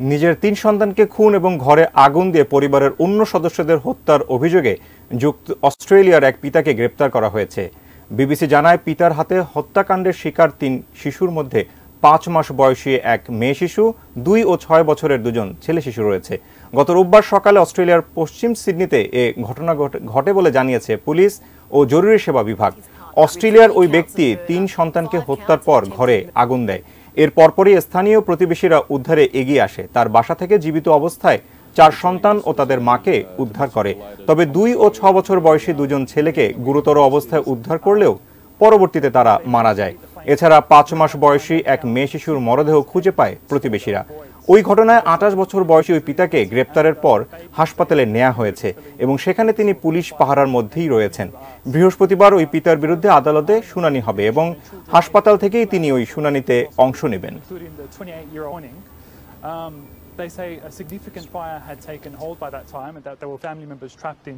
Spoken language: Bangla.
নিজের ৩ সন্তানকে খুন এবং ঘরে আগুন দিয়ে পরিবারের অন্য সদস্যদের হত্যার অভিযোগে অস্ট্রেলিয়ার এক পিতাকে গ্রেপ্তার করা হয়েছে। বিবিসি জানায়, পিতার হাতে হত্যাকাণ্ডের শিকার ৩ শিশুর মধ্যে ৫ মাস বয়সী এক মেয়ে শিশু, ২ ও ৬ বছরের ২জন ছেলে শিশু রয়েছে। গত রোববার সকালে অস্ট্রেলিয়ার পশ্চিম সিডনিতে এ ঘটনা ঘটে বলে জানিয়েছে পুলিশ ও জরুরি সেবা বিভাগ। অস্ট্রেলিয়ার ওই ব্যক্তি ৩ সন্তানকে হত্যার পর ঘরে আগুন দেয়। এর পরপরই স্থানীয় প্রতিবেশীরা উদ্ধারে এগিয়ে আসে। তার বাসা থেকে জীবিত অবস্থায় ৪ সন্তান ও তাদের মাকে উদ্ধার করে। তবে ২ ও ৬ বছর বয়সী ২জন ছেলেকে গুরুতর অবস্থায় উদ্ধার করলেও পরবর্তীতে তারা মারা যায়। এছাড়া ৫ মাস বয়সী এক মেয়ে শিশুর মরদেহ খুঁজে পায় প্রতিবেশীরা। ওই ঘটনায় ২৮ বছর বয়সী ওই পিতাকে গ্রেপ্তারের পর হাসপাতালে নেওয়া হয়েছে এবং সেখানে তিনি পুলিশ পাহারার মধ্যেই রয়েছেন। বৃহস্পতিবার ওই পিতার বিরুদ্ধে আদালতে শুনানি হবে এবং হাসপাতাল থেকেই তিনি ওই শুনানিতে অংশ নেবেন। They say a significant fire had taken hold by that time and that there were family members trapped in